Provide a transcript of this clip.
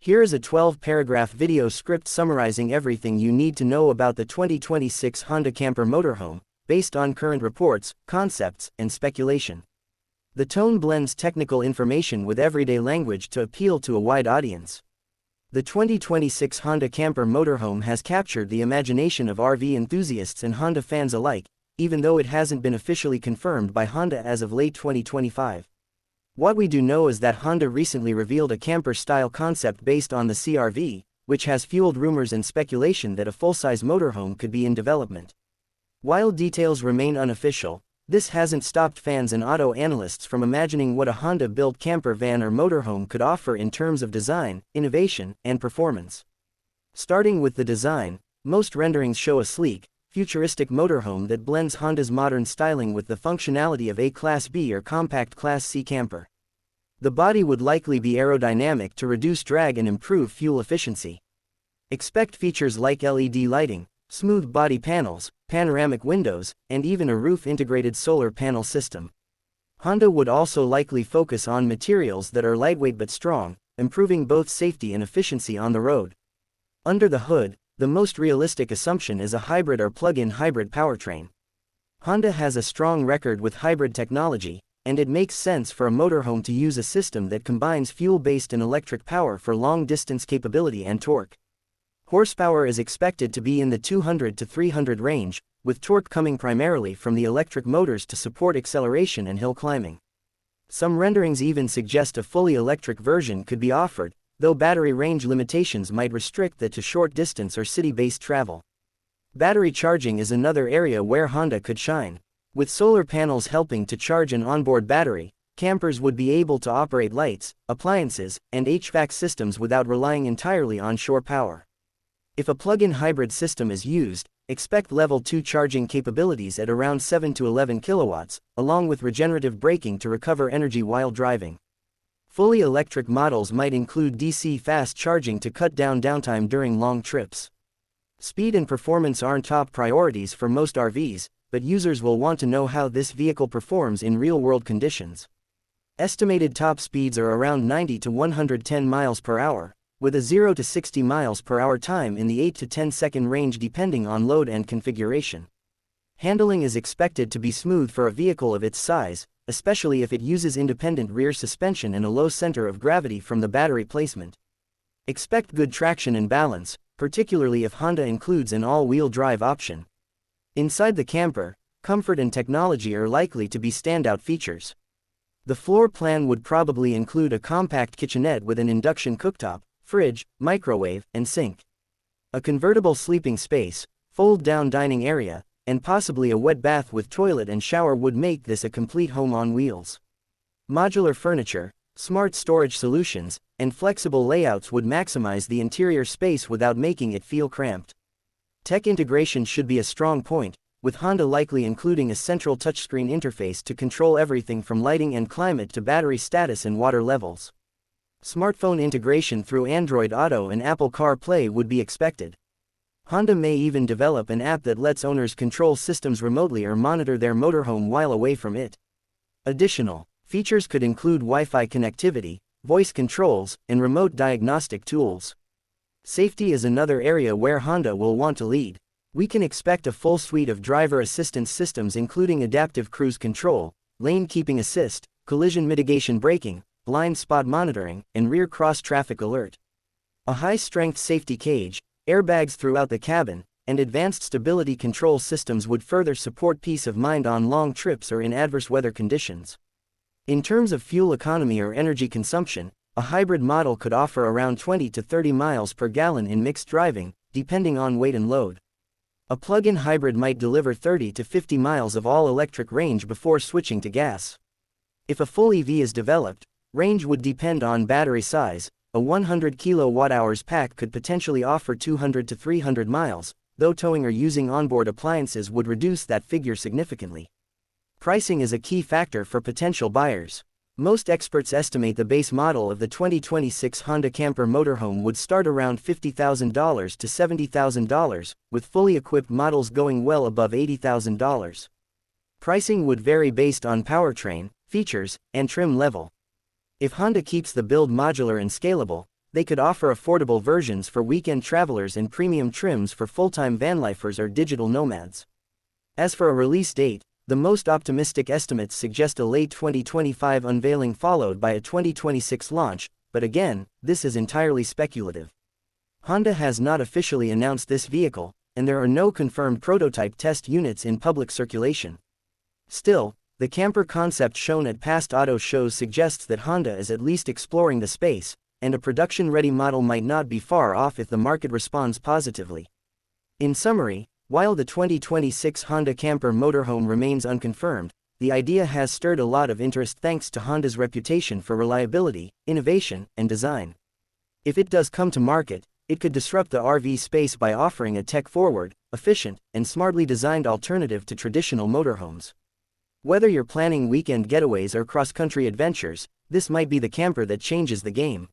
Here is a 12-paragraph video script summarizing everything you need to know about the 2026 Honda Camper motorhome, based on current reports, concepts, and speculation. The tone blends technical information with everyday language to appeal to a wide audience. The 2026 Honda Camper motorhome has captured the imagination of RV enthusiasts and Honda fans alike, even though it hasn't been officially confirmed by Honda as of late 2025. What we do know is that Honda recently revealed a camper-style concept based on the CR-V, which has fueled rumors and speculation that a full-size motorhome could be in development. While details remain unofficial, this hasn't stopped fans and auto analysts from imagining what a Honda-built camper van or motorhome could offer in terms of design, innovation, and performance. Starting with the design, most renderings show a sleek, futuristic motorhome that blends Honda's modern styling with the functionality of a Class B or compact Class C camper. The body would likely be aerodynamic to reduce drag and improve fuel efficiency. Expect features like LED lighting, smooth body panels, panoramic windows, and even a roof-integrated solar panel system. Honda would also likely focus on materials that are lightweight but strong, improving both safety and efficiency on the road. Under the hood, the most realistic assumption is a hybrid or plug-in hybrid powertrain. Honda has a strong record with hybrid technology, and it makes sense for a motorhome to use a system that combines fuel-based and electric power for long-distance capability and torque. Horsepower is expected to be in the 200 to 300 range, with torque coming primarily from the electric motors to support acceleration and hill climbing. Some renderings even suggest a fully electric version could be offered, though battery range limitations might restrict that to short distance or city-based travel. Battery charging is another area where Honda could shine. With solar panels helping to charge an onboard battery, campers would be able to operate lights, appliances, and HVAC systems without relying entirely on shore power. If a plug-in hybrid system is used, expect level 2 charging capabilities at around 7 to 11 kilowatts, along with regenerative braking to recover energy while driving. Fully electric models might include DC fast charging to cut down downtime during long trips. Speed and performance aren't top priorities for most RVs, but users will want to know how this vehicle performs in real-world conditions. Estimated top speeds are around 90 to 110 miles per hour, with a 0 to 60 miles per hour time in the 8 to 10 second range depending on load and configuration. Handling is expected to be smooth for a vehicle of its size, especially if it uses independent rear suspension and a low center of gravity from the battery placement. Expect good traction and balance, particularly if Honda includes an all-wheel drive option. Inside the camper, comfort and technology are likely to be standout features. The floor plan would probably include a compact kitchenette with an induction cooktop, fridge, microwave, and sink. A convertible sleeping space, fold-down dining area, and possibly a wet bath with toilet and shower would make this a complete home on wheels. Modular furniture, smart storage solutions, and flexible layouts would maximize the interior space without making it feel cramped. Tech integration should be a strong point, with Honda likely including a central touchscreen interface to control everything from lighting and climate to battery status and water levels. Smartphone integration through Android Auto and Apple CarPlay would be expected. Honda may even develop an app that lets owners control systems remotely or monitor their motorhome while away from it. Additional features could include Wi-Fi connectivity, voice controls, and remote diagnostic tools. Safety is another area where Honda will want to lead. We can expect a full suite of driver assistance systems including adaptive cruise control, lane keeping assist, collision mitigation braking, blind spot monitoring, and rear cross-traffic alert. A high-strength safety cage, airbags throughout the cabin, and advanced stability control systems would further support peace of mind on long trips or in adverse weather conditions. In terms of fuel economy or energy consumption, a hybrid model could offer around 20 to 30 miles per gallon in mixed driving, depending on weight and load. A plug-in hybrid might deliver 30 to 50 miles of all-electric range before switching to gas. If a full EV is developed, range would depend on battery size. A 100 kWh pack could potentially offer 200 to 300 miles, though towing or using onboard appliances would reduce that figure significantly. Pricing is a key factor for potential buyers. Most experts estimate the base model of the 2026 Honda Camper motorhome would start around $50,000 to $70,000, with fully equipped models going well above $80,000. Pricing would vary based on powertrain, features, and trim level. If Honda keeps the build modular and scalable, they could offer affordable versions for weekend travelers and premium trims for full-time vanlifers or digital nomads. As for a release date, the most optimistic estimates suggest a late 2025 unveiling followed by a 2026 launch, but again, this is entirely speculative. Honda has not officially announced this vehicle, and there are no confirmed prototype test units in public circulation. Still, the camper concept shown at past auto shows suggests that Honda is at least exploring the space, and a production-ready model might not be far off if the market responds positively. In summary, while the 2026 Honda camper motorhome remains unconfirmed, the idea has stirred a lot of interest thanks to Honda's reputation for reliability, innovation, and design. If it does come to market, it could disrupt the RV space by offering a tech-forward, efficient, and smartly designed alternative to traditional motorhomes. Whether you're planning weekend getaways or cross-country adventures, this might be the camper that changes the game.